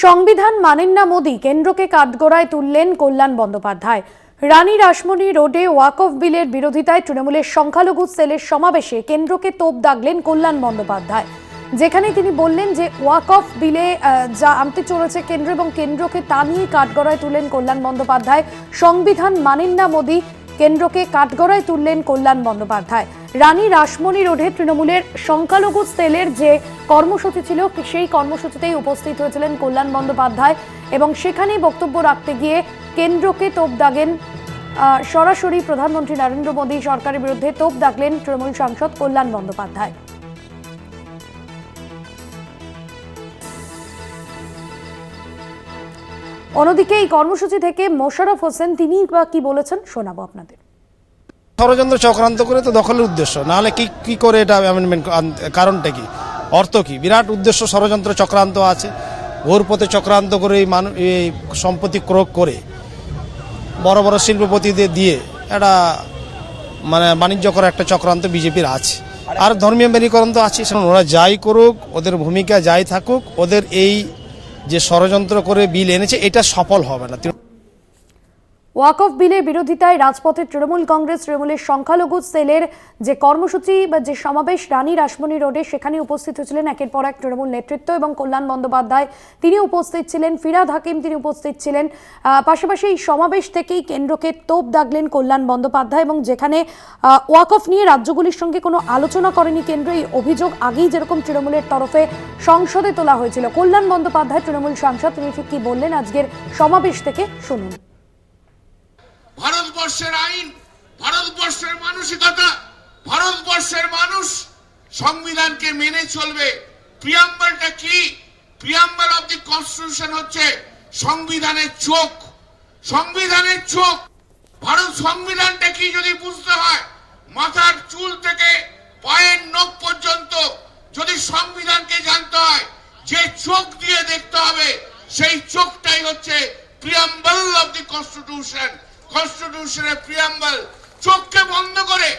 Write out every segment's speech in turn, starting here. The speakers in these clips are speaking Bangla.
সংবিধান মানেন না মোদি, কেন্দ্রকে কাঠগড়ায় তুললেন কল্যাণ বন্দ্যোপাধ্যায়। রানী রাসমণি রোডে ওয়াকফ বিলের বিরোধিতায় তৃণমূলের সংখ্যালঘু সেলের সমাবেশে কেন্দ্রকে তোপ দাগলেন কল্যাণ বন্দ্যোপাধ্যায়, যেখানে তিনি বললেন যে ওয়াকফ বিলে যা আনতে চলেছে কেন্দ্র এবং কেন্দ্রকে তা নিয়ে কাঠগড়ায় তুললেন কল্যাণ বন্দ্যোপাধ্যায়। সংবিধান মানেন না মোদি, কেন্দ্রকে কাঠগড়ায় তুললেন কল্যাণ বন্দ্যোপাধ্যায়। রানী রাসমণি রোডে তৃণমূলের সংখ্যালঘু সেলের যে কর্মসূচি ছিল সেই কর্মসূচিতেই উপস্থিত হয়েছিলেন কল্যাণ বন্দ্যোপাধ্যায় এবং সেখানেই বক্তব্য রাখতে গিয়ে কেন্দ্রকে তোপ দাগেন সরাসরি প্রধানমন্ত্রী নরেন্দ্র মোদী সরকারের বিরুদ্ধে তোপ দাগলেন তৃণমূল সাংসদ কল্যাণ বন্দ্যোপাধ্যায়। অন্যদিকে এই কর্মসূচি থেকে মোশাররফ হোসেন তিনি কি বলেছেন শোনাবো আপনাদের। ষড়যন্ত্র চক্রান্ত করে তো দখলের উদ্দেশ্য, নাহলে কি করে এটা অ্যামেন্ডমেন্ট, কারণটা কি, অর্থ কি? বিরাট উদ্দেশ্য, ষড়যন্ত্র চক্রান্ত আছে। ঘোর পথে চক্রান্ত করে এই সম্পত্তি ক্রয় করে বড় বড় শিল্পপতিদের দিয়ে এটা বাণিজ্য করা একটা চক্রান্ত বিজেপির আছে। আর ধর্মীয় মেরুকরণ তো আছে। ওরা যাই করুক, ওদের ভূমিকা যাই থাকুক, ওদের এই যে ষড়যন্ত্র করে বিল এনেছে এটা সফল হবে না। ওয়াকফ বিলের বিরোধিতায় রাজপথে তৃণমূল কংগ্রেস, তৃণমূলের সংখ্যালঘু সেলের যে কর্মসূচি বা যে সমাবেশ রানী রাসমণি রোডে, সেখানে উপস্থিত হয়েছিলেন একের পর এক তৃণমূল নেতৃত্ব এবং কল্যাণ বন্দ্যোপাধ্যায় তিনি উপস্থিত ছিলেন, ফিরহাদ হাকিম তিনি উপস্থিত ছিলেন। পাশাপাশি এই সমাবেশ থেকেই কেন্দ্রকে তোপ দাগলেন কল্যাণ বন্দ্যোপাধ্যায় এবং যেখানে ওয়াকফ নিয়ে রাজ্যগুলির সঙ্গে কোনো আলোচনা করেনি কেন্দ্র, এই অভিযোগ আগেই যেরকম তৃণমূলের তরফে সংসদে তোলা হয়েছিল। কল্যাণ বন্দ্যোপাধ্যায় তৃণমূল সাংসদ তিনি ঠিক কি বললেন আজকের সমাবেশ থেকে শুনুন। ভারতবর্ষের আইন, ভারতবর্ষের মানসিকতা, ভারতবর্ষের মানুষ সংবিধানকে মেনে চলবে। প্রিয়াম্বলটা কি? প্রিয়াম্বল অফ দি কনস্টিটিউশন হচ্ছে সংবিধানের চোখ, সংবিধানের চোখ। ভারত সংবিধানটা কি যদি বুঝতে হয়, মাথার চুল থেকে পায়ের নখ পর্যন্ত যদি সংবিধানকে জানতে হয়, যে চোখ দিয়ে দেখতে হবে সেই চোখটাই হচ্ছে প্রিয়াম্বল অফ দি কনস্টিটিউশন। কনস্টিটিউশনের প্রিয়াম্বল। চোখকে বন্ধ করে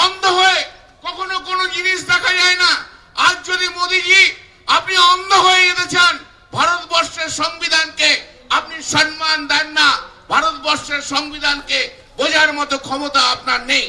অন্ধ হয়ে কখনো কোনো জিনিস দেখা যায় না। আজ যদি মোদিজি আপনি অন্ধ হয়ে যেতে চান, ভারতবর্ষের সংবিধানকে আপনি সম্মান দেন না, ভারতবর্ষের সংবিধানকে বোঝার মতো ক্ষমতা আপনার নেই।